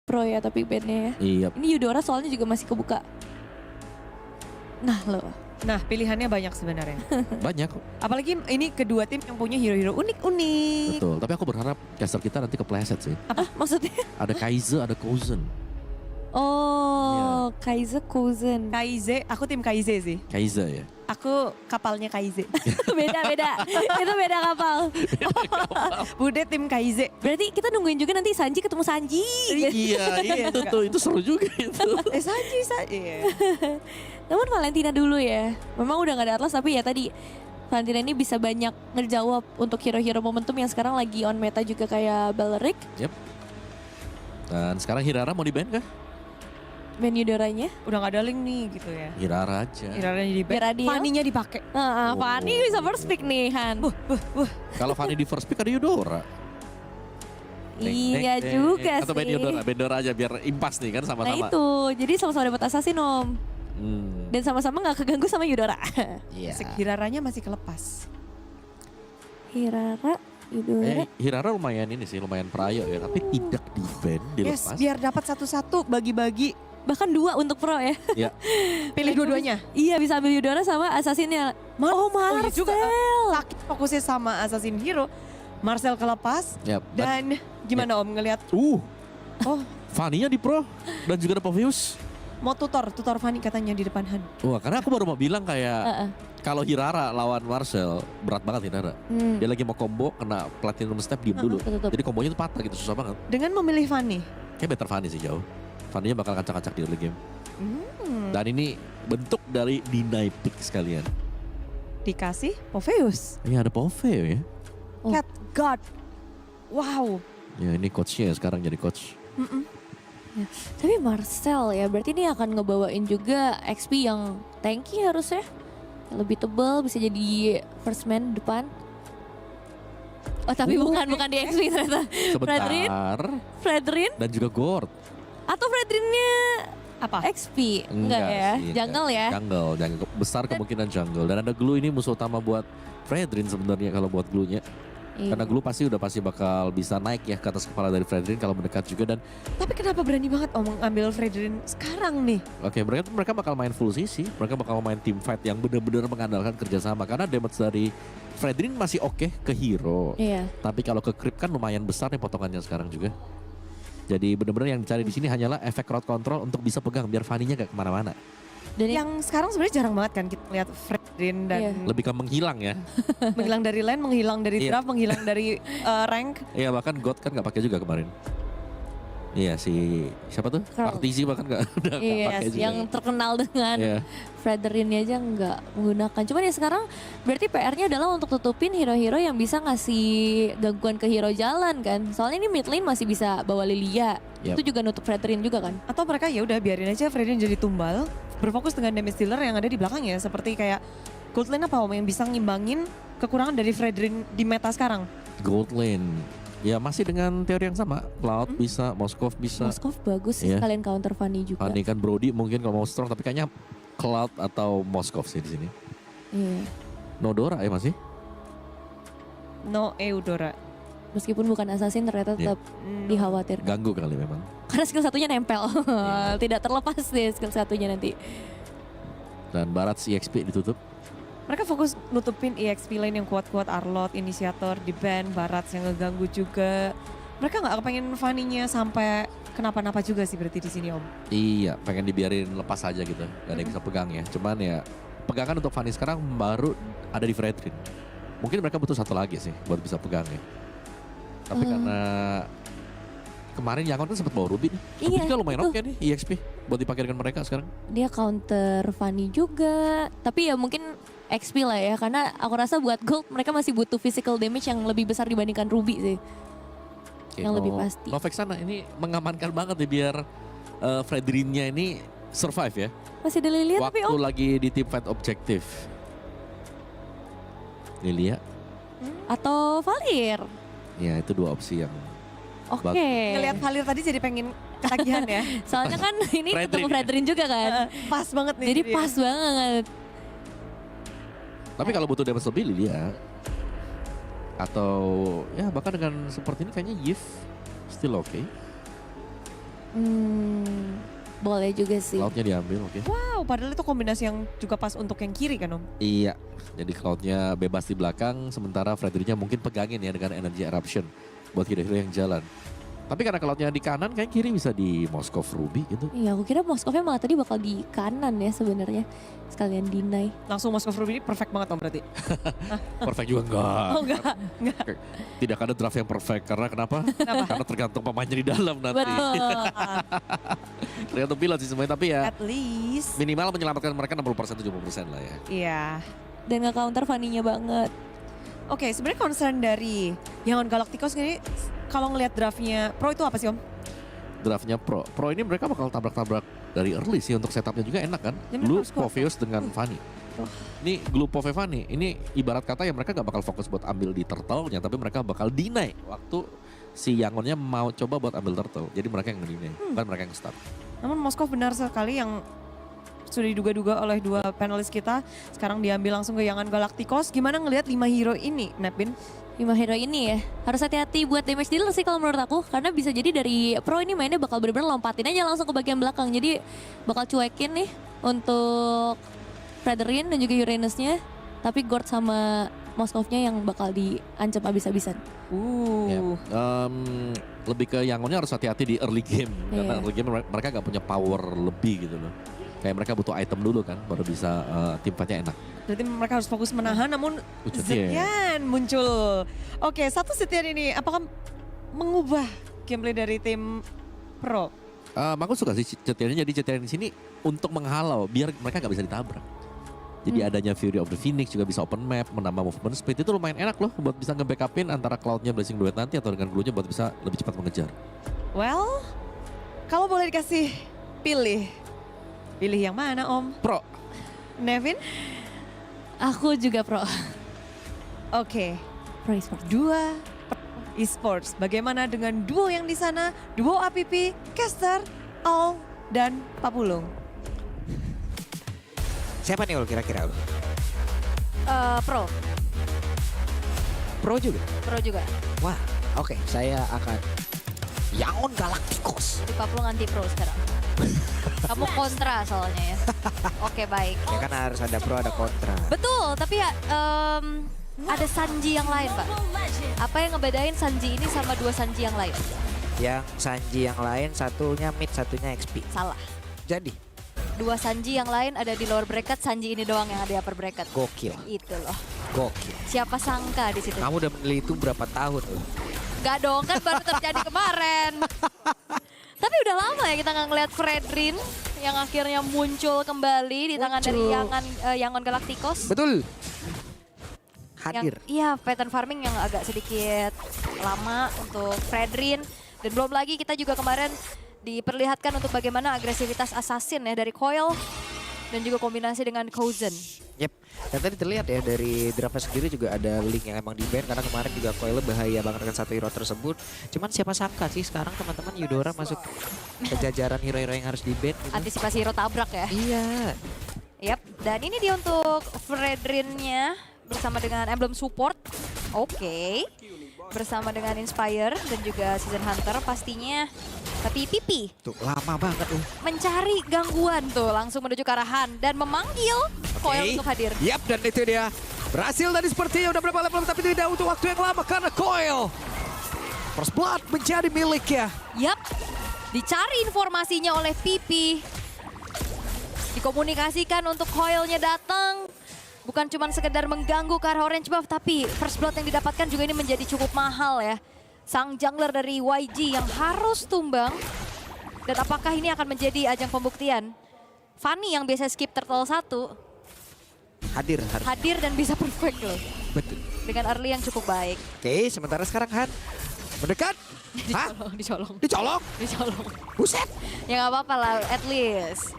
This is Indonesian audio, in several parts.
pro ya tapi bandnya ya. Iya. Ini Eudora soalnya juga masih kebuka. Nah loh. Nah pilihannya banyak sebenarnya. Banyak. Apalagi ini kedua tim yang punya hero-hero unik-unik. Betul. Tapi aku berharap caster kita nanti kepleset sih. Apa maksudnya? Ada Kaize, ada Kozen. Oh, Kaize Kozen. Kaize, aku tim Kaize sih. Kaize ya. Aku kapalnya Kaize. Beda. Itu beda kapal. Bude tim Kaize. Berarti kita nungguin juga nanti Sanji ketemu Sanji. Iya, itu seru juga itu. Sanji. Iya. Namun Valentina dulu ya. Memang udah gak ada Atlas tapi ya tadi Valentina ini bisa banyak ngejawab untuk hero-hero momentum yang sekarang lagi on meta juga kayak Belleric. Yep. Dan sekarang Hirara mau di-ban kah? Band Eudoranya. Udah gak ada link nih gitu ya. Hirara aja. Iraranya di Biar adil. Fanny-nya dipakai. Oh. Fanny bisa first pick nih Han. Kalau Fanny di first pick ada Eudora. Iya juga Atau sih. band Eudora aja biar impas nih kan Nah sama-sama. itu, jadi sama-sama dapat assassin om. Dan sama-sama gak keganggu sama Eudora. Iya. Hiraranya masih kelepas. Hirara, Eudora. Hirara lumayan ini sih, lumayan prayo ya. Tapi tidak di-ban, dilepas. Yes, biar dapat satu-satu bagi-bagi. Bahkan 2 untuk pro ya. Ya. Pilih dua-duanya. Iya bisa ambil Eudora sama assassinnya. Oh iya Marcel. juga. Sakit fokusnya sama Assassin Hero. Marcel kelepas. Yap. Dan gimana om ngelihat? Oh, Fanny-nya Fanny-nya di pro dan juga ada Povius. mau tutor Fanny katanya di depan Han. Wah, karena aku baru mau bilang kayak kalau Hirara lawan Marcel berat banget Hirara. Dia lagi mau combo kena platinum step diem dulu. Tutup. Jadi kombonya itu patah gitu, susah banget. Dengan memilih Fanny. Kayak better Fanny sih jauh. Fanny-nya bakal kacak-kacak di early game. Dan ini bentuk dari deny pick sekalian. Dikasih Poveus. Iya ada Pove ya. Oh. Cat God. Wow. Ya ini coachnya ya sekarang jadi coach. Ya. Tapi Marcel ya berarti ini akan ngebawain juga XP yang tanky harusnya. Yang lebih tebal bisa jadi first man depan. Oh tapi bukan di XP ternyata. Sebentar. Fredrin Dan juga Gord. atau Fredrinnya Apa? XP? Enggak ya, sih, jungle ya. Jungle besar kemungkinan jungle. Dan ada glue ini musuh utama buat Fredrin sebenarnya kalau buat glue-nya. Iya. Karena glue pasti bakal bisa naik ya ke atas kepala dari Fredrin kalau mendekat juga. Dan Tapi kenapa berani banget om ngambil Fredrin sekarang nih? oke, mereka bakal main full sisi. Mereka bakal main team fight yang benar-benar mengandalkan kerjasama. Karena damage dari Fredrin masih oke ke hero. Iya. Tapi kalau ke creep kan lumayan besar nih potongannya sekarang juga. Jadi benar-benar yang dicari di sini hanyalah efek crowd control untuk bisa pegang biar Fanny-nya gak kemana-mana. Dan Yang sekarang sebenarnya jarang banget kan kita lihat Fredrin dan Iya. Lebih ke menghilang ya. menghilang dari lane, menghilang dari Iya. draft, menghilang dari rank. Iya bahkan God kan gak pakai juga kemarin. Iya si siapa tuh? Carl. Artizi bahkan gak udah gak iya, pakai juga. yang terkenal dengan Iya. Fredrinnya aja nggak menggunakan. Cuman ya sekarang berarti PR-nya adalah untuk tutupin hero-hero yang bisa ngasih gangguan ke hero jalan kan. Soalnya ini mid lane masih bisa bawa Lilia. Yap. Itu juga nutup Fredrin juga kan. Atau mereka ya udah biarin aja Fredrin jadi tumbal, berfokus dengan damage dealer yang ada di belakangnya seperti kayak gold lane apa om yang bisa ngimbangin kekurangan dari Fredrin di meta sekarang. Gold lane. Ya masih dengan teori yang sama. Cloud bisa, Moskov bisa. Moskov bagus sih Iya. sekalian counter Fanny juga. Fanny kan Brody mungkin kalau mau strong tapi kayaknya Cloud atau Moskov sih di sini. Iya. Nodora ya masih? No Eudora. Meskipun bukan assassin ternyata Iya. tetap dikhawatirkan. Ganggu kali memang. Karena skill satunya nempel. Tidak terlepas deh skill satunya nanti. Dan Barat EXP ditutup. Mereka fokus nutupin EXP lane yang kuat-kuat, Arlot, Inisiator, di ban, Barat yang ngeganggu juga. Mereka nggak kepengen Fanny-nya sampai kenapa-napa juga sih berarti di sini om. Iya, pengen dibiarin lepas aja gitu. Gak ada yang bisa pegang ya. Cuman ya pegangan untuk Fanny sekarang baru ada di Fredrin. Mungkin mereka butuh satu lagi sih buat bisa pegang ya. Tapi karena kemarin Yangon kan sempat bawa Ruby nih. Ruby Iya, juga lumayan itu. oke nih EXP buat dipakai dengan mereka sekarang. Dia counter Fanny juga. Tapi ya mungkin XP lah ya. Karena aku rasa buat gold mereka masih butuh physical damage yang lebih besar dibandingkan Ruby sih. Oke, Yang lebih pasti. Novek sana ini mengamankan banget ya biar Fredrinnya ini survive ya. Masih ada Lilia tapi Waktu lagi di team fight objektif. Lilia, atau Valir. ya itu dua opsi yang Oke. Ngelihat Valir tadi jadi pengen ketagihan ya. Soalnya kan ini Fredrin ketemu ya? Fredrin juga kan. Pas banget nih. Jadi dia. pas banget. Tapi kalau butuh damage lebih Lilia atau ya bahkan dengan seperti ini kayaknya Yif still okay. Boleh juga sih. Cloud-nya diambil, oke. Wow, padahal itu kombinasi yang juga pas untuk yang kiri kan Om? Iya, jadi Cloud-nya bebas di belakang, sementara Fredericknya mungkin pegangin ya dengan energi eruption buat hero-hero yang jalan. Tapi karena Cloud-nya di kanan, kayak kiri bisa di Moskov Ruby gitu. Iya, aku kira Moskovnya malah tadi bakal di kanan ya sebenarnya. Sekalian deny. Langsung Moskov Ruby ini perfect banget Om berarti? Perfect juga enggak. Oh enggak. Tidak ada draft yang perfect, karena kenapa? Kenapa? Karena tergantung pemainnya di dalam nanti. Betul. Tergantung pilot sih semuanya, tapi ya At least. minimal menyelamatkan mereka 60% 70% lah ya. Iya. Dan nge-counter Fanny-nya banget. Oke, sebenarnya concern dari Yangon Galacticos ini kalau ngelihat draftnya Pro itu apa sih Om? Draftnya Pro ini mereka bakal tabrak-tabrak dari early sih, untuk setupnya juga enak kan. Ya, mereka Lu harus kuat, Poveus dengan Fanny. Ini Glue Pove Fanny, ini ibarat kata ya mereka gak bakal fokus buat ambil di turtle-nya, tapi mereka bakal deny waktu si Yangonnya mau coba buat ambil turtle. Jadi mereka yang nge-deny, bukan mereka yang start. Namun Moskov benar sekali yang sudah diduga-duga oleh dua panelis kita. Sekarang diambil langsung ke Yangon Galacticos. Gimana ngelihat 5 hero ini, Nepin? 5 hero ini ya, harus hati-hati buat damage dealer sih kalau menurut aku. Karena bisa jadi dari Pro ini mainnya bakal bener-bener lompatin aja langsung ke bagian belakang. Jadi bakal cuekin nih untuk Frederick dan juga Uranusnya. Tapi Gord sama Moskovnya yang bakal diancam abis-abisan. Ya, lebih ke Yangonnya harus hati-hati di early game. Karena Iya. early game mereka gak punya power lebih gitu loh. Kayak mereka butuh item dulu kan, baru bisa tim fightnya enak. Berarti mereka harus fokus menahan, namun Zetian. Zetian muncul. Oke, satu Zetian ini apakah mengubah gameplay dari tim Pro? Aku suka sih Zetiannya, jadi Zetian di sini untuk menghalau biar mereka gak bisa ditabrak. Jadi adanya Fury of the Phoenix juga bisa open map, menambah movement speed, itu lumayan enak loh buat bisa nge-backupin antara Cloud-nya Blazing Duet nanti atau dengan Glue-nya buat bisa lebih cepat mengejar. Well, kalau boleh dikasih pilih yang mana Om? Pro, Nevin? Aku juga Pro. Oke, Pro esports. dua esports. Bagaimana dengan duo yang di sana? Duo APP, Caster, Al, dan Papulung. Siapa nih Ul kira-kira Ul? Pro Pro juga? juga. Wah, oke, saya akan Yangon Galacticos. Di Papua anti Pro sekarang. Kamu kontra soalnya ya. Oke baik. Ya kan harus ada pro ada kontra. Betul, tapi ya ada Sanji yang lain Pak. Apa yang ngebedain Sanji ini sama dua Sanji yang lain? Yang Sanji yang lain satunya mid satunya XP. Salah. Jadi Dua Sanji yang lain ada di lower bracket, Sanji ini doang yang ada di upper bracket. gokil, Itu loh. gokil. Siapa sangka di situ? Kamu udah meneliti itu berapa tahun Ul? Gak dong, kan baru terjadi kemarin. Tapi udah lama ya kita nggak ngeliat Fredrin yang akhirnya muncul kembali di tangan dari Yangon Galacticos. Betul. Yang, Hadir. iya, pattern farming yang agak sedikit lama untuk Fredrin. Dan belum lagi kita juga kemarin diperlihatkan untuk bagaimana agresivitas assassin ya dari Coil. Dan juga kombinasi dengan Kozen. Yep. Dan tadi terlihat ya dari draftnya sendiri juga ada link yang emang di-ban karena kemarin juga Coil bahaya banget dengan satu hero tersebut. Cuman siapa sangka sih sekarang teman-teman Eudora masuk ke jajaran hero-hero yang harus di-ban gitu. Antisipasi hero tabrak ya. Iya. Yap, dan ini dia untuk Fredrinnya bersama dengan emblem support. Oke. Bersama dengan Inspire dan juga Season Hunter pastinya. Tapi Pipi Tuh lama banget tuh. mencari gangguan tuh langsung menuju ke arah Han dan memanggil Coil untuk hadir. Yap, dan itu dia. Berhasil tadi sepertinya udah berapa level tapi tidak untuk waktu yang lama karena Coil. First Blood menjadi miliknya. Yap, dicari informasinya oleh Pipi. Dikomunikasikan untuk Coilnya datang. Bukan cuma sekedar mengganggu ke arah orange buff, tapi first blood yang didapatkan juga ini menjadi cukup mahal ya. Sang jungler dari YG yang harus tumbang. Dan apakah ini akan menjadi ajang pembuktian? Fanny yang biasa skip turtle 1, Hadir harus. hadir dan bisa perfect loh. Betul. Dengan early yang cukup baik. Oke, sementara sekarang Han mendekat. Hah? Dicolong. Dicolong. Buset. Ya nggak apa-apa lah, at least.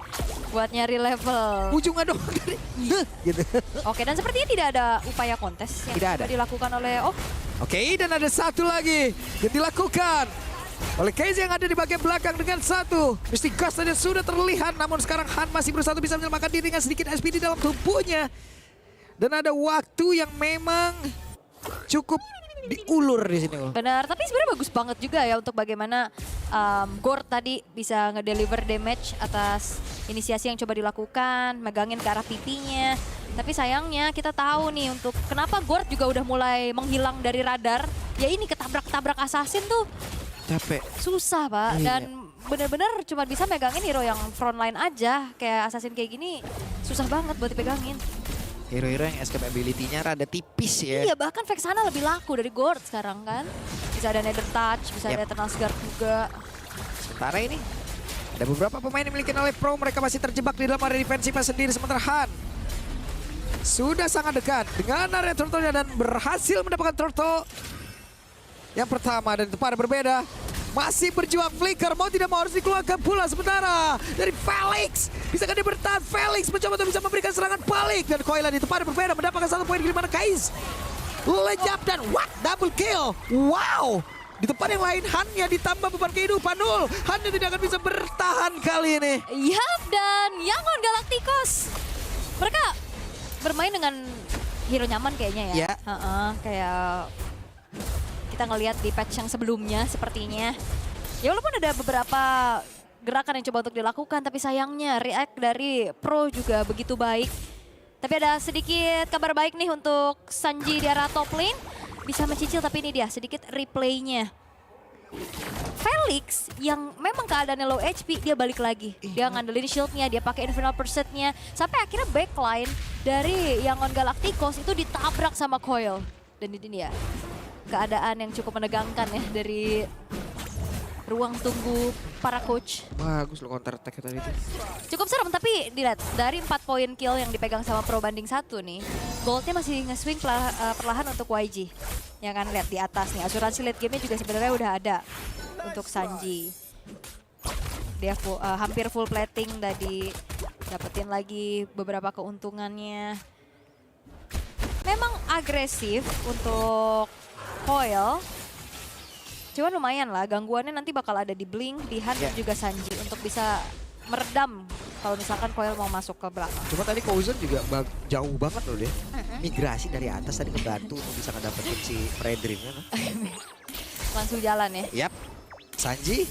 Buat nyari level. Ujungnya doang dari. Gitu. Oke, dan sepertinya tidak ada upaya kontes yang Tidak juga ada. dilakukan oleh Oke, dan ada satu lagi yang dilakukan oleh Keizi yang ada di bagian belakang dengan satu. Mystic Ghost tadi sudah terlihat, namun sekarang Han masih bersatu bisa menyelamatkan diri dengan sedikit SP di dalam tubuhnya. Dan ada waktu yang memang cukup diulur di sini. Ul. Benar, tapi sebenarnya bagus banget juga ya untuk bagaimana Gord tadi bisa ngedeliver damage atas inisiasi yang coba dilakukan, megangin ke arah pipinya. Tapi sayangnya kita tahu nih untuk kenapa Gord juga udah mulai menghilang dari radar. Ya ini ketabrak-ketabrak assassin tuh Capek. susah Pak. Iya. Dan bener-bener cuma bisa megangin hero yang frontline aja. Kayak assassin kayak gini susah banget buat dipegangin. Hero-hero yang escape ability-nya rada tipis ya. Iya bahkan Vexana lebih laku dari Gord sekarang kan. Bisa ada Nether Touch, bisa ada Eternal Guard juga. Sementara ini ada beberapa pemain yang dimiliki oleh Pro, mereka masih terjebak di dalam area defensifnya sendiri. Sementara Han sudah sangat dekat dengan area turtle-nya dan berhasil mendapatkan turtle yang pertama dan tepat berbeda. Masih berjuang Flicker, mau tidak mau harus dikeluarkan pula. Sementara dari Felix, bisakah dia bertahan? Felix mencoba untuk bisa memberikan serangan balik. Dan Koila di tempat berbeda mendapatkan 1 poin di mana Kais lenyap dan double kill. Wow, di tempat yang lain Hannya ditambah beban kehidupan 0. Hannya tidak akan bisa bertahan kali ini. Yap, dan Yangon Galacticos. Mereka bermain dengan hero nyaman kayaknya ya. Ya. Kayak kita ngelihat di patch yang sebelumnya sepertinya. Ya walaupun ada beberapa gerakan yang coba untuk dilakukan, tapi sayangnya react dari Pro juga begitu baik. Tapi ada sedikit kabar baik nih untuk Sanji di arah top lane. Bisa mencicil tapi ini dia sedikit replaynya. Felix yang memang keadaannya low HP, dia balik lagi. Dia ngandelin shieldnya, dia pakai Infernal Pursuit-nya. Sampai akhirnya backline dari Yangon Galacticos itu ditabrak sama Coil. Dan ini dia keadaan yang cukup menegangkan ya dari ruang tunggu para coach. Bagus lo counter attack tadi itu. Cukup serem tapi dilihat dari 4 poin kill yang dipegang sama Pro banding 1 nih. Goldnya masih nge-swing perlahan untuk YG. Ya kan lihat di atas nih, asuransi late game-nya juga sebenarnya udah ada untuk Sanji. Dia hampir full plating tadi, dapetin lagi beberapa keuntungannya. Memang agresif untuk Coil. Cuman lumayan lah, gangguannya nanti bakal ada di Blink, di Han dan juga Sanji untuk bisa meredam kalau misalkan Coil mau masuk ke belakang. Cuma tadi Cousin juga jauh banget loh dia. Migrasi dari atas tadi ngebantu untuk bisa ngedapetin si Fredrin kan. Langsung jalan ya. Yap, Sanji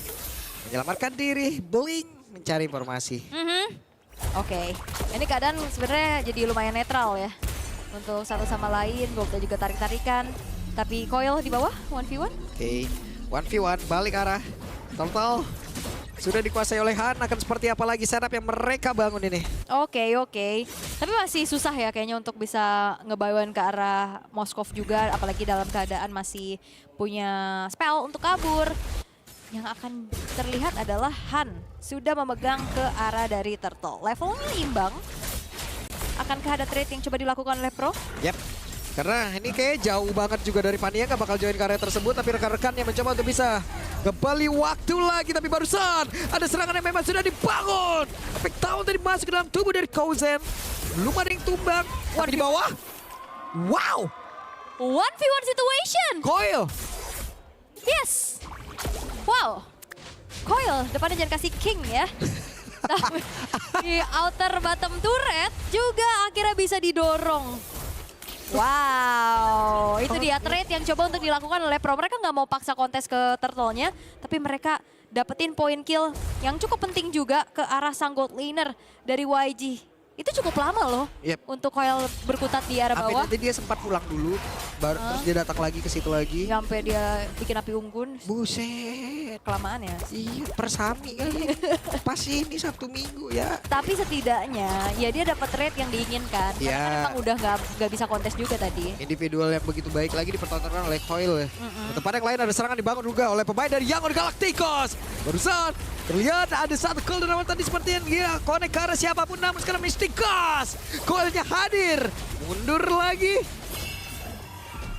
menyelamatkan diri, Blink mencari informasi. Oke, ini keadaan sebenarnya jadi lumayan netral ya. Untuk satu sama lain, Goldnya juga tarik-tarikan. Tapi Coil di bawah, 1v1. Oke, 1v1 balik arah. Total sudah dikuasai oleh Han, akan seperti apa lagi setup yang mereka bangun ini. Oke. Tapi masih susah ya kayaknya untuk bisa ngebawain ke arah Moskov juga. Apalagi dalam keadaan masih punya spell untuk kabur. Yang akan terlihat adalah Han sudah memegang ke arah dari Turtle. Levelnya imbang. Akankah ada trade yang coba dilakukan oleh Pro? Yap. Karena ini kayak jauh banget juga dari Pania, nggak bakal join ke area tersebut. Tapi rekan-rekannya mencoba untuk bisa kembali waktu lagi. Tapi barusan ada serangan yang memang sudah dibangun. Efek tahun tadi masuk ke dalam tubuh dari Cousin. Belum ada yang tumbang. Tapi di bawah. Wow. 1v1 situation. Coil. Yes. Wow. Coil depannya jangan kasih king ya. Tapi di outer bottom turret juga akhirnya bisa didorong. Wow, itu dia trade yang coba untuk dilakukan oleh Pro. Mereka nggak mau paksa kontes ke Turtle-nya, tapi mereka dapetin poin kill yang cukup penting juga ke arah sang gold laner dari YG. Itu cukup lama loh untuk Coil berkutat di arah bawah. Nanti dia sempat pulang dulu, baru terus dia datang lagi ke situ lagi. Sampai dia bikin api unggun. Buset. Kelamaan ya. Iya, persami kali. Pas ini Sabtu Minggu ya. Tapi setidaknya ya dia dapat rate yang diinginkan. Karena kan emang udah nggak bisa kontes juga tadi. Individual yang begitu baik lagi dipertontonkan oleh Coil ya. Di tempat yang lain ada serangan dibangun juga oleh pemain dari Yangon Galacticos. Barusan terlihat ada satu call dari awal tadi seperti yang dia connect ke arah siapapun, namun sekarang Mysticos. Coilnya hadir. Mundur lagi.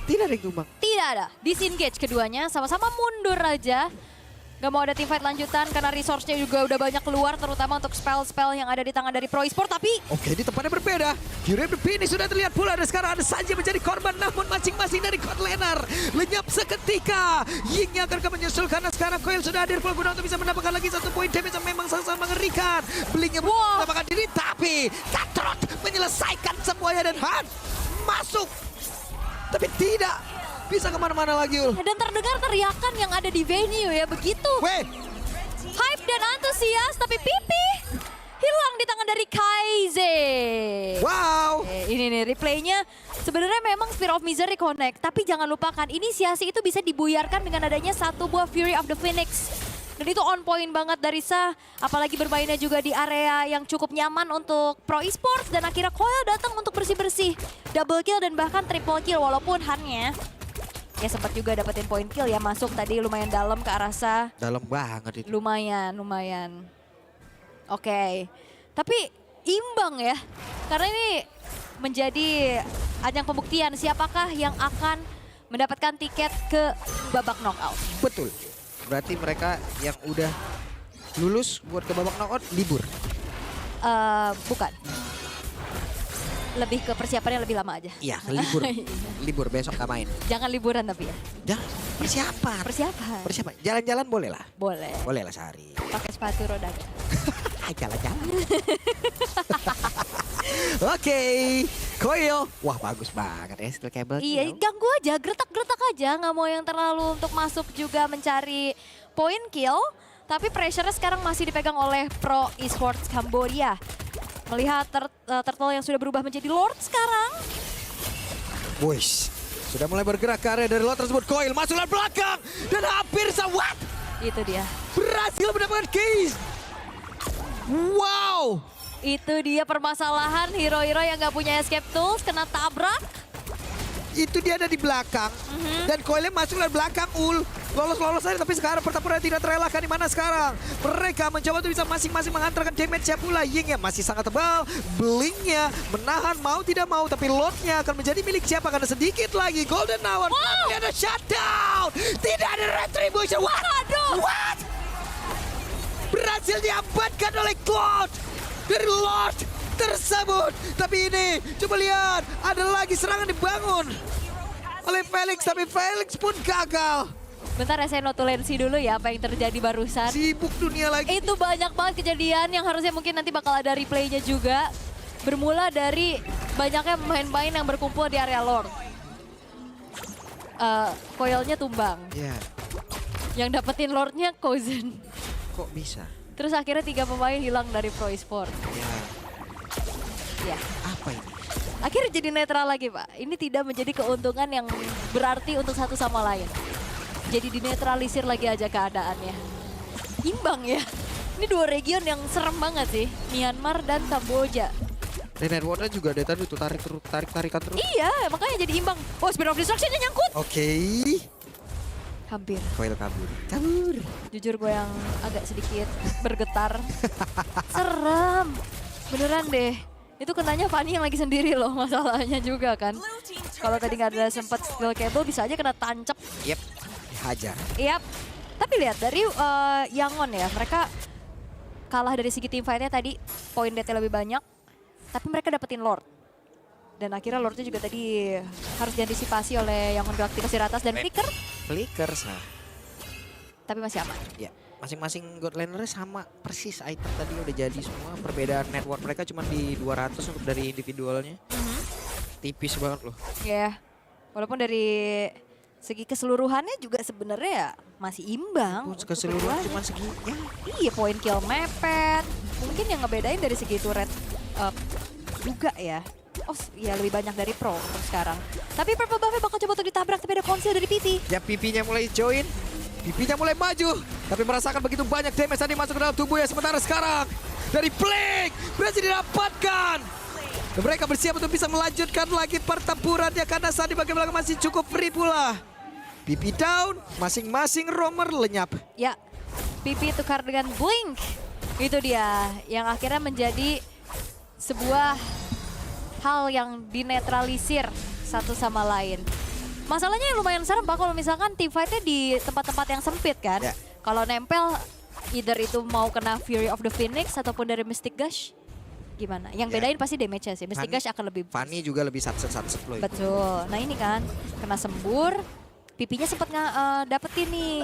Tidak ada yang tumbang. Tidak ada. Disengage keduanya sama-sama mundur aja. Gak mau ada teamfight lanjutan karena resource-nya juga udah banyak keluar, terutama untuk spell-spell yang ada di tangan dari Pro Esport. Tapi oke, di tempatnya berbeda. Fury of the Phoenix sudah terlihat pula, dan sekarang ada Sanji menjadi korban, namun masing-masing dari God Laner lenyap seketika. Yingnya akan menyusul karena sekarang Coil sudah hadir full guna untuk bisa mendapatkan lagi 1 poin damage yang memang sangat mengerikan. Blink-nya mendapatkan diri, tapi Katrot menyelesaikan semuanya dan Han masuk. Tapi tidak Bisa kemana-mana lagi Ul. Dan terdengar teriakan yang ada di venue ya, begitu Weh, hype dan antusias, tapi Pipi hilang di tangan dari Kaize. wow. Ini nih replaynya, sebenarnya memang Spear of Misery connect, tapi jangan lupakan inisiasi itu bisa dibuyarkan dengan adanya satu buah Fury of the Phoenix. Dan itu on point banget dari Sa, apalagi bermainnya juga di area yang cukup nyaman untuk pro esports, dan akhirnya Coil datang untuk bersih-bersih. Double kill dan bahkan triple kill, walaupun Hannya ya sempat juga dapetin point kill ya, masuk tadi lumayan dalam ke arah Sa. Dalam banget itu. Lumayan. Oke, tapi imbang ya, karena ini menjadi ajang pembuktian siapakah yang akan mendapatkan tiket ke babak knockout. Betul. Berarti mereka yang udah lulus buat ke babak knockout libur. Bukan, lebih ke persiapannya lebih lama aja. Iya, libur. Libur besok gak main. Jangan liburan tapi ya, Jangan, persiapan. Persiapan. Jalan-jalan boleh lah. Boleh. Boleh lah sehari. Pakai sepatu roda. Jalan-jalan. Oke, Coil. Wah bagus banget ya steel cable. Iya, ganggu aja, gertak-gertak aja, nggak mau yang terlalu untuk masuk juga mencari point kill. Tapi pressure-nya sekarang masih dipegang oleh Pro Esports Cambodia. Melihat Turtle yang sudah berubah menjadi Lord sekarang. Boys, sudah mulai bergerak ke area dari lot tersebut. Coil masuk dari belakang dan hampir sawat. Itu dia. Berhasil mendapatkan case. Wow. Itu dia permasalahan hero-hero yang nggak punya escape tools, kena tabrak. Itu dia ada di belakang. Dan Coilnya masuk dari belakang Ul. Lolos-lolos aja tapi sekarang pertempuran tidak terelakkan di mana sekarang. Mereka mencoba untuk bisa masing-masing menghantarkan damage-nya pula. Yingnya masih sangat tebal. Blink-nya menahan mau tidak mau. Tapi Lord-nya akan menjadi milik siapa karena sedikit lagi. Golden Hour. Tidak ada shutdown. Tidak ada retribution. What? What? Berhasil diamankan oleh Cloud. Dari Lord tersebut. Tapi ini coba lihat. Ada lagi serangan dibangun oleh Felix. Tapi Felix pun gagal. Bentar ya, saya notulensi dulu ya apa yang terjadi barusan. Sibuk dunia lagi. Itu banyak banget kejadian yang harusnya mungkin nanti bakal ada replaynya juga. Bermula dari banyaknya pemain-pemain yang berkumpul di area Lord. Coilnya tumbang. Ya, Yang dapetin Lordnya Kozen. kok bisa? Terus akhirnya 3 pemain hilang dari Pro Esport. Ya, Ya. apa ini? Akhirnya jadi netral lagi Pak. Ini tidak menjadi keuntungan yang berarti untuk satu sama lain. Jadi dinetralisir lagi aja keadaannya. Imbang ya. Ini 2 region yang serem banget sih. Myanmar dan Kamboja. Dan networknya juga dari tadi tuh tarikan terus. Iya, makanya jadi imbang. Oh, Spear of Destruction-nya nyangkut. Oke. Hampir. Coil kabur. Kabur. Jujur gue yang agak sedikit bergetar. Serem. Beneran deh. Itu kenanya Fanny yang lagi sendiri loh masalahnya juga kan. Kalau tadi nggak ada sempat skill cable bisa aja kena tancap. Yep. Hajar. Yap. Tapi lihat dari Yangon ya, mereka kalah dari segi team fight-nya tadi, poin deadnya lebih banyak. Tapi mereka dapetin Lord. Dan akhirnya Lordnya juga tadi harus diantisipasi oleh Yangon Galacticos di atas dan Flicker. Flicker sah. Tapi masih aman. Ya, masing-masing God Laner sama persis item tadi udah jadi semua. Perbedaan network mereka cuma di 200 untuk dari individualnya. Tipis banget loh. Ya, walaupun dari segi keseluruhannya juga sebenarnya ya masih imbang. Keseluruhan cuma segini. Ya. Iya, poin kill mepet. Mungkin yang ngebedain dari segi turret juga ya. Oh iya, lebih banyak dari Pro untuk sekarang. Tapi Purple Buffet bakal coba untuk ditabrak, tapi ada konsil dari Pipi. Ya, pipinya mulai join. Pipinya mulai maju. Tapi merasakan begitu banyak damage tadi masuk ke dalam tubuhnya. Sementara sekarang dari Blink berhasil didapatkan. Dan mereka bersiap untuk bisa melanjutkan lagi pertempurannya karena saat di bagian belakang masih cukup free pula. Pipi down, masing-masing roamer lenyap. Ya, Pipi tukar dengan Blink. Itu dia yang akhirnya menjadi sebuah hal yang dinetralisir satu sama lain. Masalahnya yang lumayan serem Pak kalau misalkan team fight-nya di tempat-tempat yang sempit kan. Ya. Kalau nempel, either itu mau kena Fury of the Phoenix ataupun dari Mystic Gush. Gimana? Yang Ya. bedain pasti damage-nya sih. Mystic Fanny- Gush akan lebih Fanny juga lebih satset-satset loh. betul. Nah ini kan, kena sembur. Pipinya sempat dapetin nih.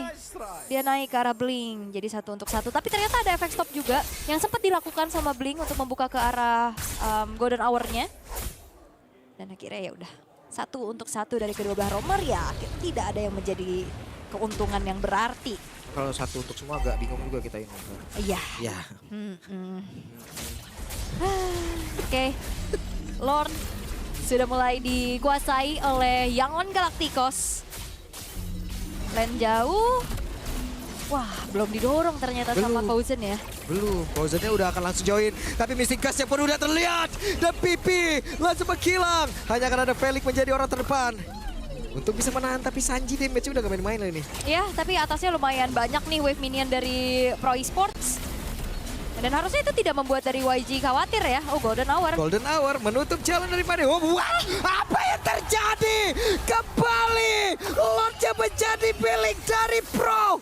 Dia naik ke arah Blink, jadi 1 untuk 1. Tapi ternyata ada efek stop juga yang sempat dilakukan sama Blink untuk membuka ke arah Golden Hour-nya. Dan akhirnya ya udah 1-1 dari kedua belah romer ya tidak ada yang menjadi keuntungan yang berarti. Kalau 1 untuk semua agak bingung juga kita ini. Iya. Ya. Oke, Lord sudah mulai dikuasai oleh Yangon Galacticos. Lane jauh. Wah, belum didorong ternyata sama Belum. Cousin ya. Belum, Bowsernya udah akan langsung join. Tapi Mystic Gasnya pun udah terlihat. Dan Pipi langsung menghilang. Hanya akan ada Felix menjadi orang terdepan. Untuk bisa menahan, tapi Sanji damage-nya udah gak main-main lah ini. Ya, tapi atasnya lumayan banyak nih wave minion dari Pro Esports. Dan harusnya itu tidak membuat dari YG khawatir ya. Oh, Golden Hour. Golden Hour menutup jalan daripada. Oh, wah, apa yang terjadi? Kembali Lordnya menjadi milik dari Pro.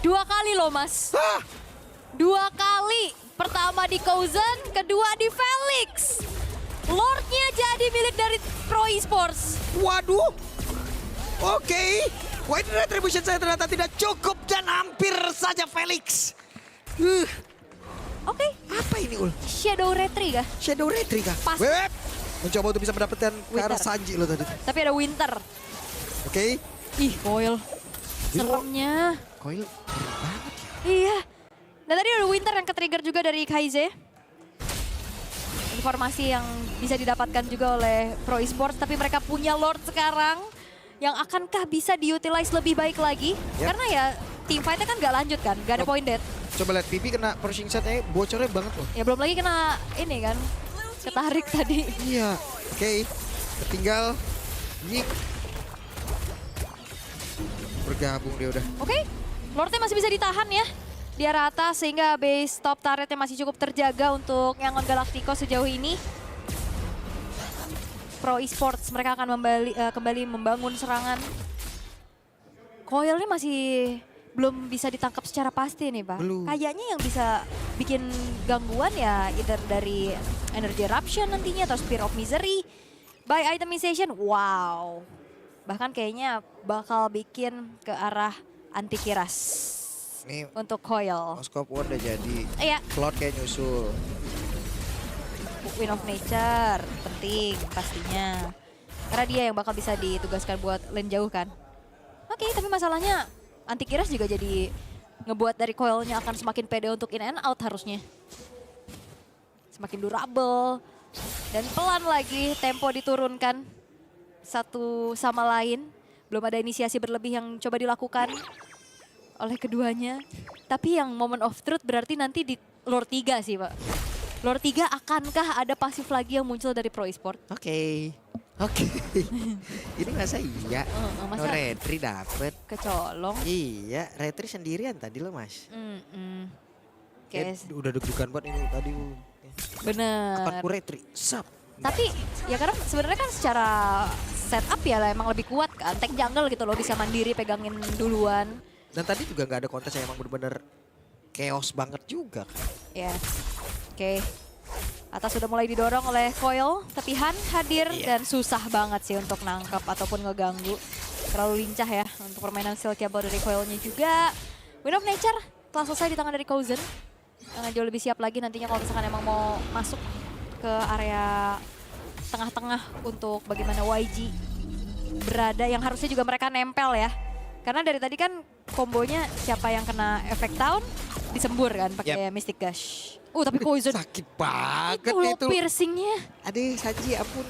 2 kali loh, Mas. Hah? 2 kali. Pertama di Cousin, kedua di Felix. Lordnya jadi milik dari Pro Esports. Waduh. Oke. White Retribution saya ternyata tidak cukup dan hampir saja Felix. Oke, Apa ini Ul? Shadow Retri kah? Shadow Retri kah? Pas. Web. Mencoba untuk bisa mendapatkan ke arah Winter. Sanji lo tadi. Tapi ada Winter. Oke. Ih, Coil. Seremnya. Coil keren banget ya. Iya. Dan tadi ada Winter yang ke-trigger juga dari Kaize. Informasi yang bisa didapatkan juga oleh Pro Esports. Tapi mereka punya Lord sekarang. Yang akankah bisa diutilize lebih baik lagi? Yap. Karena ya team fight-nya kan gak lanjut kan. Gak ada Oh. point dead. Coba lihat Pipi kena pushing shot-nya bocornya banget loh. Ya belum lagi kena ini kan. Ketarik tadi. Iya. Oke. Tinggal Yik. Bergabung dia udah. Oke, Lordnya masih bisa ditahan ya di arah atas sehingga base top turretnya masih cukup terjaga untuk Yangon Galacticos sejauh ini. Pro Esports mereka akan kembali membangun serangan. Coil ini masih belum bisa ditangkap secara pasti nih Pak. Belum. Kayaknya yang bisa bikin gangguan ya either dari Energy Eruption nantinya atau Spear of Misery. By itemization, wow. Bahkan kayaknya bakal bikin ke arah anti kiras Nih untuk Coil. Moskop One udah jadi. Iya, Cloud kayak nyusul. Wind of Nature penting pastinya. Karena dia yang bakal bisa ditugaskan buat lane jauh kan. Oke, tapi masalahnya anti kiras juga jadi ngebuat dari Coilnya akan semakin pede untuk in and out harusnya. Semakin durable. Dan pelan lagi tempo diturunkan. Satu sama lain. Belum ada inisiasi berlebih yang coba dilakukan oleh keduanya. Tapi yang moment of truth berarti nanti di Lord 3 sih Pak. Lord 3 akankah ada pasif lagi yang muncul dari Pro Esport? Oke. Ini masa iya? Masa Retri dapet. kecolong? Iya, Retri sendirian tadi lo mas. Oke, Udah deg-degan buat ini tadi. bener. Aku Retri, sap. Tapi ya karena sebenarnya kan secara setup ya lah emang lebih kuat kan. Tank jungle gitu loh bisa mandiri pegangin duluan. Dan tadi juga nggak ada kontes yang emang bener-bener chaos banget juga kan. Ya, oke. Atas sudah mulai didorong oleh Coil. Tapi Han hadir dan susah banget sih untuk nangkap ataupun ngeganggu. Terlalu lincah ya untuk permainan Steel Cable dari Coilnya juga. Wind of Nature telah selesai di tangan dari Cousin. Jauh lebih siap lagi nantinya kalau misalkan emang mau masuk ke area tengah-tengah untuk bagaimana YG berada yang harusnya juga mereka nempel ya. Karena dari tadi kan kombonya siapa yang kena efek Town disembur kan pakai Mystic Gush. Tapi Poison Sakit banget itu loh itu. piercingnya. Aduh, Saji ampun.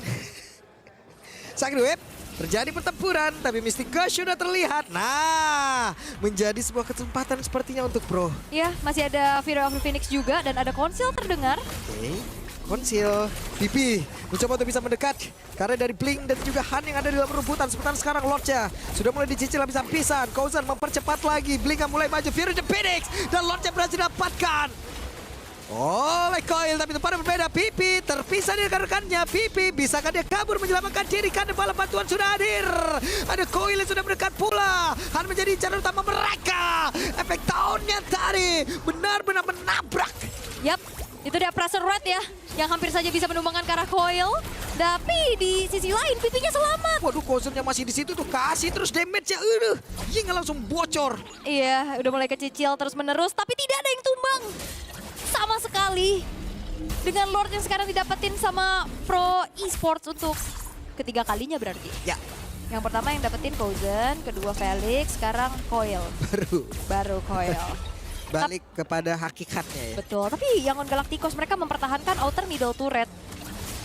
Sakit web. Terjadi pertempuran, tapi Mystic Gush sudah terlihat. Nah, menjadi sebuah kesempatan sepertinya untuk Pro. Ya, masih ada Fury of the Phoenix juga dan ada konsil terdengar. Oke, konsil. Pipi mencoba untuk bisa mendekat. Karena dari Blink dan juga Han yang ada di dalam rebutan. Sementara sekarang Lordnya sudah mulai dicicil habis-habisan. Cousin mempercepat lagi. Blink mulai maju. Fury of the Phoenix. Dan Lordnya berhasil dapatkan oleh Coil, tapi tempatnya berbeda. Pipi terpisah dari rekan-rekannya. Pipi, bisakah dia kabur menyelamatkan diri karena bala bantuan sudah hadir. Ada Coil yang sudah mendekat pula. Han menjadi cara utama mereka. Efek tahunnya tadi benar-benar menabrak. Yap, itu dia pressure red ya yang hampir saja bisa menumbangkan ke arah Coil. Tapi di sisi lain pipinya selamat. Waduh, Cousinnya masih di situ tuh, kasih terus damage-nya. Ying langsung bocor. Iya, udah mulai kecicil terus-menerus tapi tidak ada yang tumbang. Sama sekali dengan Lord yang sekarang didapetin sama Pro Esports untuk ketiga kalinya berarti. Ya. Yang pertama yang dapetin Kozen, kedua Felix, sekarang Coil. Baru Coil. Balik kepada hakikatnya ya. Betul, tapi Yangon Galacticos mereka mempertahankan outer middle turret.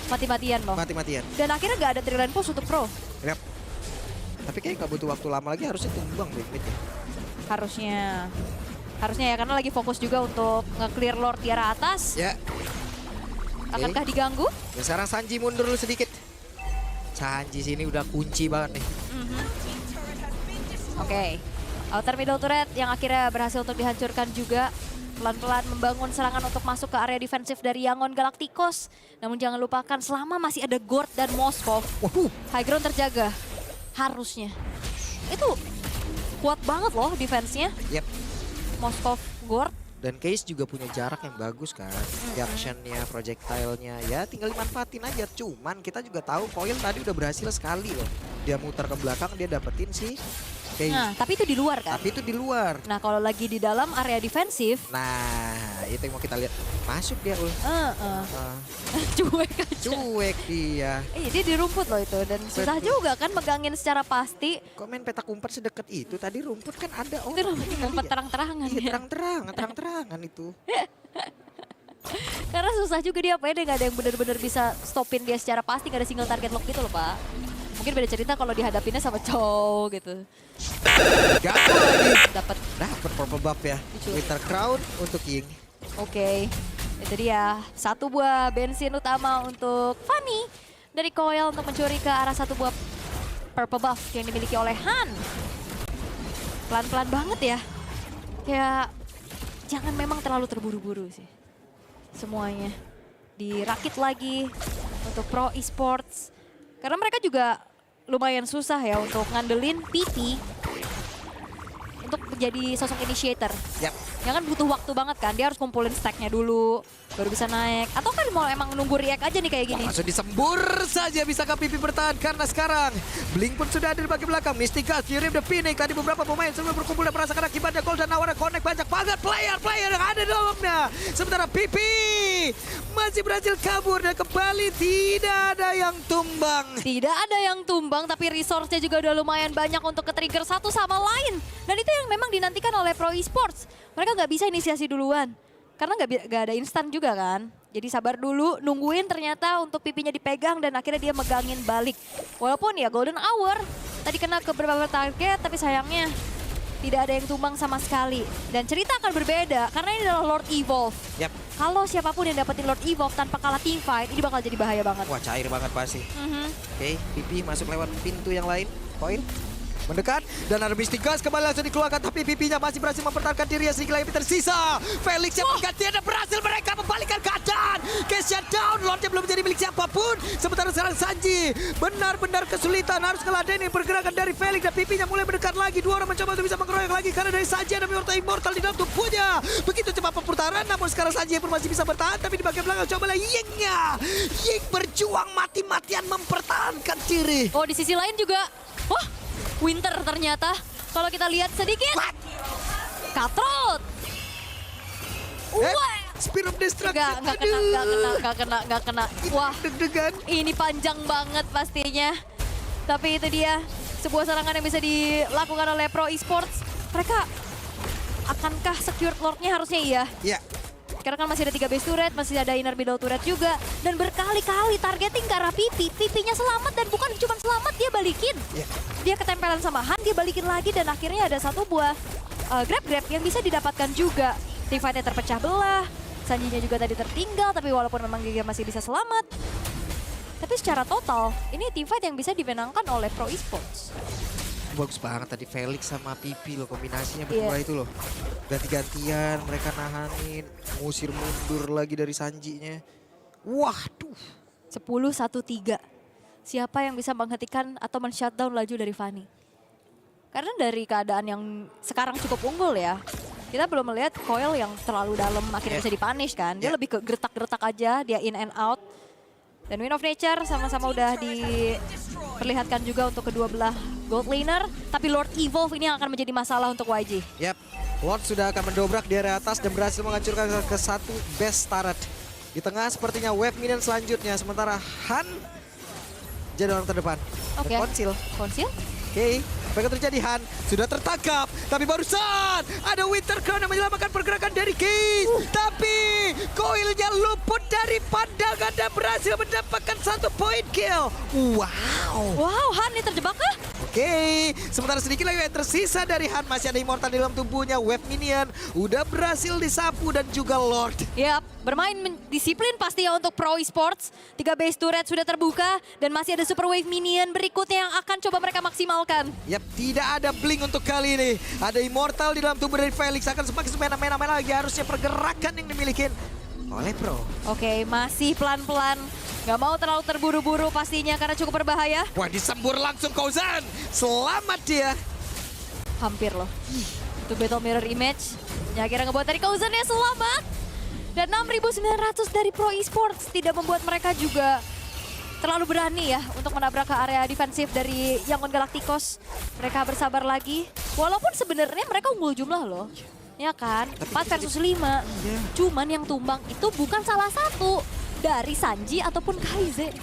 Mati-matian loh. Mati-matian. Dan akhirnya nggak ada triline push untuk pro. Yap. Tapi kayaknya nggak butuh waktu lama lagi, harusnya tumbang deh mid ya. Harusnya ya, karena lagi fokus juga untuk nge-clear Lord Tiara atas. Ya. Akankah diganggu? Dan sekarang Sanji mundur dulu sedikit. Sanji sini udah kunci banget nih. Oke. Outer middle turret yang akhirnya berhasil untuk dihancurkan juga. Pelan-pelan membangun serangan untuk masuk ke area defensif dari Yangon Galacticos. Namun jangan lupakan selama masih ada Gord dan Moskov, high ground terjaga. Harusnya. Itu kuat banget loh defense-nya. Yap. Moskov, Gord. Dan Case juga punya jarak yang bagus kan. Junction-nya, projectile-nya, ya tinggal dimanfaatin aja. Cuman kita juga tahu Coil tadi udah berhasil sekali loh. Dia muter ke belakang, dia dapetin si Case. Nah, tapi itu di luar kan? Tapi itu di luar. Nah, kalau lagi di dalam area defensif, Nah, itu yang mau kita lihat. Masuk dia, Ul. cuek aja. Cuek dia. Dia di rumput loh itu, dan susah juga kan megangin secara pasti. Kok main petak umpet sedekat itu? Tadi rumput kan ada. Itu rumput terang-terangan Iya, ya. terang-terangan itu. Karena susah juga dia, apa ya, dia nggak ada yang benar-benar bisa stopin dia secara pasti, nggak ada single target lock gitu loh Pak. Mungkin beda cerita kalau dihadapinnya sama Chow gitu. Ganggu lagi. Dapat. Dapat purple buff ya. Dicuri. Winter Crown untuk Ying. Oke. Itu dia satu buah bensin utama untuk Fanny dari Coil untuk mencuri ke arah satu buah purple buff yang dimiliki oleh Han. Pelan-pelan banget ya. Kayak jangan memang terlalu terburu-buru sih. Semuanya dirakit lagi untuk Pro Esports. Karena mereka juga lumayan susah ya untuk ngandelin PT untuk menjadi sosok initiator. Yap. Ya kan butuh waktu banget kan, dia harus kumpulin stacknya dulu, baru bisa naik. Atau kan mau emang nunggu react aja nih kayak gini. Langsung disembur saja, bisakah Pipi bertahan? Karena sekarang Blink pun sudah ada di bagian belakang. Mystica, Fury, The Phoenix. Tadi beberapa pemain sudah berkumpul dan merasakan akibatnya. Golden Hour connect banyak banget player yang ada di dalamnya. Sementara Pipi masih berhasil kabur dan kembali tidak ada yang tumbang. Tidak ada yang tumbang, tapi resource-nya juga udah lumayan banyak untuk ke-trigger satu sama lain. Dan itu yang memang dinantikan oleh Pro Esports. Mereka nggak bisa inisiasi duluan. Karena nggak ada instan juga kan. Jadi sabar dulu, nungguin ternyata untuk pipinya dipegang dan akhirnya dia megangin balik. Walaupun ya Golden Hour tadi kena ke beberapa target, tapi sayangnya tidak ada yang tumbang sama sekali. Dan cerita akan berbeda karena ini adalah Lord Evolve. Yap. Kalau siapapun yang dapetin Lord Evolve tanpa kalah team fight, ini bakal jadi bahaya banget. Wah, cair banget pasti. Oke, Pipi masuk lewat pintu yang lain. Poin. Mendekat dan ada Mystic Gas kembali langsung dikeluarkan, tapi Pipinya masih berhasil mempertahankan dirinya sedikit lagi tersisa. Felix yang bergantian dan berhasil mereka membalikkan keadaan. Case down, Lordnya belum menjadi milik siapapun. Sementara sekarang Sanji benar-benar kesulitan harus ngeladeni pergerakan dari Felix dan Pipinya mulai mendekat lagi. Dua orang mencoba untuk bisa mengeroyok lagi karena dari Sanji ada Immortal di dalam tubuhnya. Begitu cepat perputaran, namun sekarang Sanji pun masih bisa bertahan, tapi di bagian belakang cobalah Yingnya. Ying berjuang mati-matian mempertahankan diri. Oh, di sisi lain juga, wah, Winter ternyata. Kalau kita lihat sedikit, Cutthroat. Wah, Spear of Destruction. nggak kena. Wah, Deg-degan. ini panjang banget pastinya. Tapi itu dia, sebuah serangan yang bisa dilakukan oleh Pro Esports. Mereka akankah secure Lord-nya? Harusnya iya. Ya. Karena kan masih ada 3 base turret, masih ada inner middle turret juga. Dan berkali-kali targeting ke arah Pipi. Pipinya selamat dan bukan cuma selamat, dia balikin. Ya. Dia ketempelan sama Han, dia balikin lagi dan akhirnya ada satu buah grab-grab yang bisa didapatkan juga. Team fight-nya terpecah belah, Sanjinya juga tadi tertinggal, tapi walaupun memang dia masih bisa selamat. Tapi secara total, ini team fight yang bisa dimenangkan oleh Pro Esports. Bagus banget tadi Felix sama Pipi loh, kombinasinya berdua itu loh. Ganti-gantian, mereka nahanin, ngusir mundur lagi dari Sanjinya. Waduh. 10-1-3. Siapa yang bisa menghentikan atau men-shutdown laju dari Fanny? Karena dari keadaan yang sekarang cukup unggul ya, kita belum melihat Coil yang terlalu dalam akhirnya bisa dipunish kan. Dia lebih ke gertak-gertak aja, dia in and out. Dan Wind of Nature sama-sama udah diperlihatkan juga untuk kedua belah gold laner. Tapi Lord Evolve ini yang akan menjadi masalah untuk YG. Yap, Lord sudah akan mendobrak di area atas dan berhasil menghancurkan ke satu base turret. Di tengah sepertinya wave minion selanjutnya, sementara Han jadi orang terdepan. Oke. Konsil. Konsil? Oke, apa yang terjadi? Han sudah tertangkap, tapi barusan ada Winter Crown yang menyelamatkan pergerakan dari Keys. Tapi koilnya luput dari pandangan dan berhasil mendapatkan 1 poin kill. Wow. Wow, Han ini terjebak kah? Oke, sementara sedikit lagi yang tersisa dari Han, masih ada Immortal di dalam tubuhnya. Wave Minion udah berhasil disapu dan juga Lord. Yap, bermain disiplin pasti ya untuk Pro Esports. 3 base turret sudah terbuka dan masih ada Super Wave Minion berikutnya yang akan coba mereka maksimalkan. Yap, tidak ada blink untuk kali ini. Ada Immortal di dalam tubuh dari Felix, akan semakin semena-mena lagi harusnya pergerakan yang dimiliki oleh Pro. Oke, masih pelan-pelan. Gak mau terlalu terburu-buru pastinya karena cukup berbahaya. Wah, disembur langsung Kozan. Selamat dia. Hampir loh. Itu Battle Mirror Image. Ya akhirnya ngebuat dari Kozan ya selamat. Dan 6.900 dari Pro Esports tidak membuat mereka juga terlalu berani ya untuk menabrak ke area defensif dari Yangon Galacticos. Mereka bersabar lagi. Walaupun sebenarnya mereka unggul jumlah loh. Ya kan? 4 versus 5. Cuman yang tumbang itu bukan salah satu dari Sanji ataupun Kaize.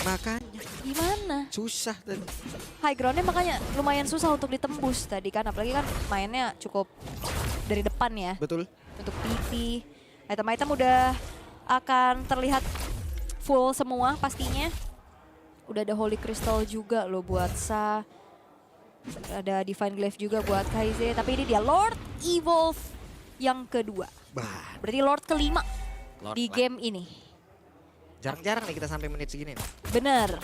Makanya Gimana? susah tadi. High groundnya makanya lumayan susah untuk ditembus tadi kan. Apalagi kan mainnya cukup dari depan ya. Betul. Untuk PT. Item-item udah akan terlihat full semua pastinya. Udah ada Holy Crystal juga loh buat Sa. Ada Divine Glaive juga buat Kaize. Tapi ini dia Lord Evolve yang kedua. Bah, Berarti Lord kelima Lord di lah. game ini. Jarang-jarang nih kita sampai menit segini nih. Bener,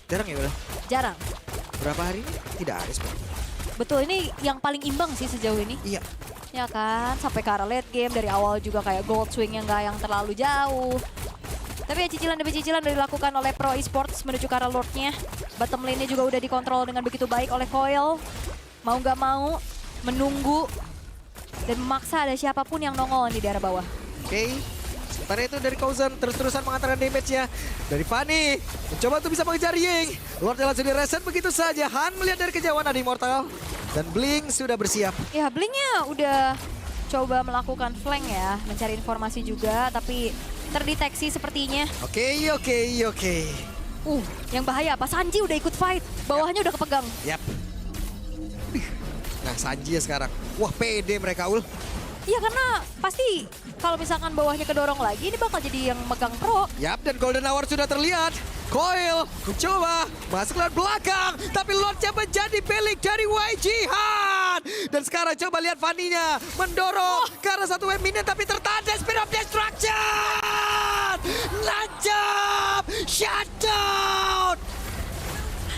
Jarang ya udah. jarang. Berapa hari ini tidak ada seperti. Betul, ini yang paling imbang sih sejauh ini. Iya. Ya kan, sampai ke arah late game dari awal juga kayak gold swing yang nggak yang terlalu jauh. Tapi ya cicilan demi cicilan udah dilakukan oleh Pro Esports menuju ke arah Lordnya. Bottom lane-nya juga udah dikontrol dengan begitu baik oleh Coil. Mau nggak mau, menunggu dan memaksa ada siapapun yang nongol di daerah bawah. Oke. Sementara itu dari Kozan terus-terusan mengantarkan damage-nya. Dari Fanny mencoba untuk bisa mengejar Ying. Lord langsung di-reset begitu saja. Han melihat dari kejauhan ada Immortal. Dan Blink sudah bersiap. Ya, Blink-nya udah coba melakukan flank ya, mencari informasi juga, tapi terdeteksi sepertinya. Oke. Yang bahaya apa? Sanji udah ikut fight, bawahnya udah kepegang. Yap. Nah, Sanji ya sekarang. Wah, pede mereka, Ul. Iya karena pasti kalau misalkan bawahnya kedorong lagi, ini bakal jadi yang megang Pro. Yap, dan Golden Hour sudah terlihat. Coil mencoba masuk lewat belakang. Tapi Lordnya menjadi belik dari YG Han. Dan sekarang coba lihat Fanny-nya mendorong ke arah satu wave minion. Tapi tertanda Spear of Destruction. Najam. Shutdown.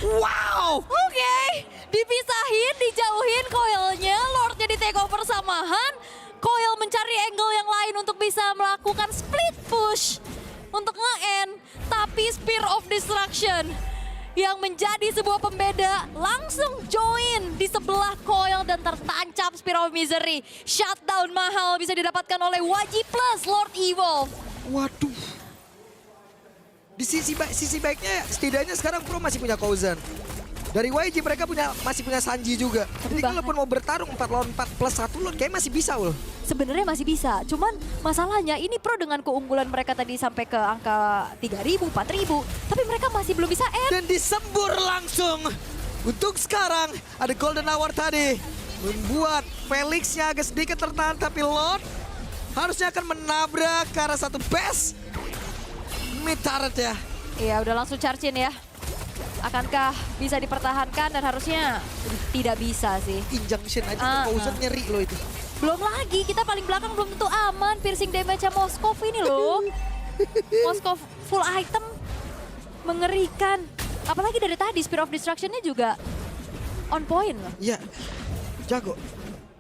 Wow. Oke, dipisahin, dijauhin Coil-nya, Lordnya di take over sama Han. Coil mencari angle yang lain untuk bisa melakukan split push untuk nge-end. Tapi Spear of Destruction yang menjadi sebuah pembeda langsung join di sebelah Coil dan tertancap Spear of Misery. Shutdown mahal bisa didapatkan oleh YG plus Lord Evolve. Waduh. Di sisi baiknya setidaknya sekarang Pro masih punya Kozan. Dari YG mereka masih punya Sanji juga. Jadi kalaupun mau bertarung 4 lawan 4 plus 1 Lord kayak masih bisa Ul. Sebenarnya masih bisa, cuman masalahnya ini Pro dengan keunggulan mereka tadi sampai ke angka 3.000, 4.000, tapi mereka masih belum bisa end. Dan disembur langsung. Untuk sekarang ada Golden Hour tadi. Membuat Felix-nya agak sedikit tertahan, tapi Lord harusnya akan menabrak ke arah satu base. Mid turret ya. Iya udah langsung charge-in ya. Akankah bisa dipertahankan dan harusnya tidak bisa sih. Injunction aja Kozan nyeri loh itu. Belum lagi, kita paling belakang belum tentu aman. Piercing damage-nya Moskov ini loh. Moskov full item. Mengerikan. Apalagi dari tadi Spear of Destruction-nya juga on point loh. Iya. Jago.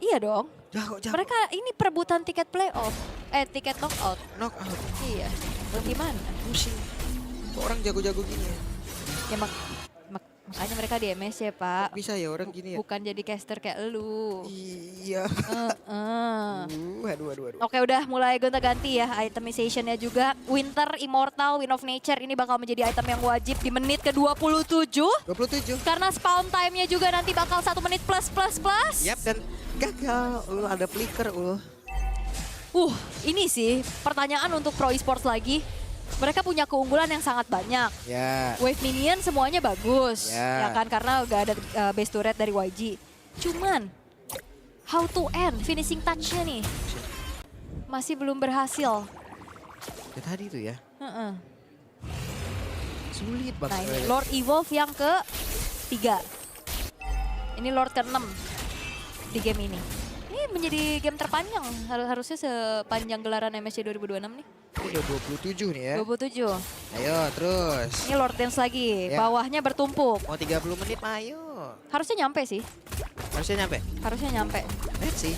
Iya dong. Jago. Mereka ini perebutan tiket playoff. Tiket knockout. Knockout. Iya. Bagaimana? Pusing. Kok orang jago-jago gini ya? Ya makanya mereka di MSC Pak. Bisa ya orang gini ya? Bukan jadi caster kayak elu. Iya. Aduh. Oke udah mulai gonta-ganti ya itemization-nya juga. Winter, Immortal, Wind of Nature ini bakal menjadi item yang wajib di menit ke-27. 27. Karena spawn time-nya juga nanti bakal 1 menit plus. Yap, dan gagal. Ada flicker, Ini sih pertanyaan untuk Pro Esports lagi. Mereka punya keunggulan yang sangat banyak. Ya. Wave minion semuanya bagus, Ya. ya kan? Karena gak ada base turret dari YG. Cuman, how to end finishing touch-nya nih masih belum berhasil. Ya tadi tuh ya. Heeh. Sulit Nah banget. ini Lord Evolve yang ke-3. Ini Lord ke-6 di game ini. Ini menjadi game terpanjang, harusnya sepanjang gelaran MSC 2026 nih. Ini udah 27 nih ya. 27. Ayo terus. Ini Lord Dance lagi, Ya. bawahnya bertumpuk. Mau 30 menit mah ayo. Harusnya nyampe sih, Harusnya nyampe. harusnya nyampe. Let's see.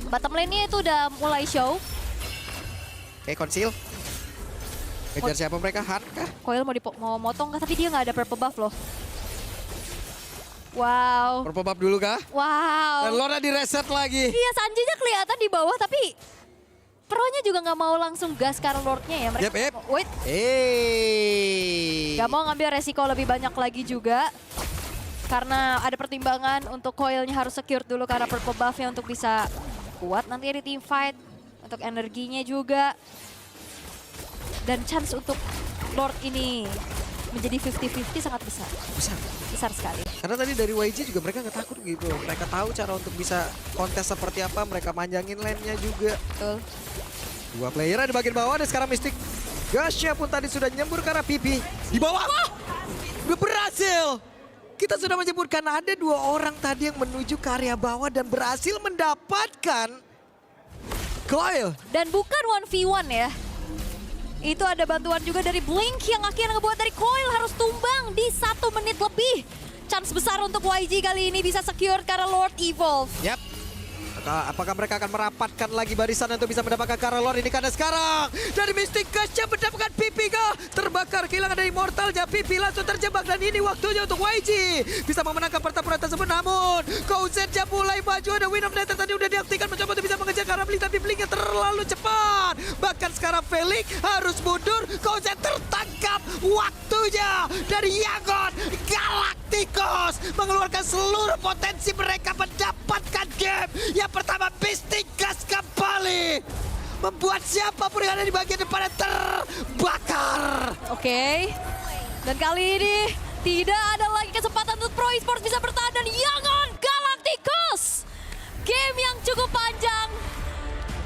Bottom lane-nya itu udah mulai show. Oke, konsil. Kejar siapa mereka? Han kah? Coil mau motong kah, tapi dia nggak ada purple buff loh. Wow. Purple buff dulu kah? Dan Wow. Lorna di reset lagi. Iya, Sanjinya kelihatan di bawah, tapi Pro-nya juga nggak mau langsung gas karena Lord-nya ya. Mereka Yep. wait, Hey. nggak mau ngambil resiko lebih banyak lagi juga. Karena ada pertimbangan untuk Coil-nya harus secure dulu karena purple buff-nya untuk bisa kuat nanti di team fight. Untuk energinya juga. Dan chance untuk Lord ini menjadi 50-50 sangat besar. Besar. Besar sekali. Karena tadi dari YG juga mereka nggak takut gitu. Mereka tahu cara untuk bisa kontes seperti apa. Mereka manjangin lane-nya juga. Betul. Dua player di bagian bawah dan sekarang Mystic Gasnya pun tadi sudah nyembur ke arah pipi. Di bawah. Udah berhasil. Kita sudah menyebutkan ada 2 orang tadi yang menuju ke area bawah dan berhasil mendapatkan Coil. Dan bukan 1v1 ya. Itu ada bantuan juga dari Blink yang akhirnya ngebuat dari Coil harus tumbang di 1 menit lebih. Chance besar untuk YG kali ini bisa secure karena Lord Evolve. Yap. Apakah mereka akan merapatkan lagi barisan untuk bisa mendapatkan Karolor ini karena sekarang dari Mystic Gasnya mendapatkan pipi kah? Terbakar, kehilangan dari Mortalnya, pipi langsung terjebak dan ini waktunya untuk YG bisa memenangkan pertempuran tersebut. Namun Kouzetnya mulai maju, ada Wind of Nether tadi udah diaktifkan mencoba untuk bisa mengejar karena Blink, tapi Blinknya terlalu cepat. Bahkan sekarang Felix harus mundur, Kouzet tertangkap. Waktunya dari Yagon Galacticos mengeluarkan seluruh potensi mereka mendapatkan game yang pertama. Mystic Gas kembali membuat siapapun yang ada di bagian depannya terbakar. Oke. Dan kali ini tidak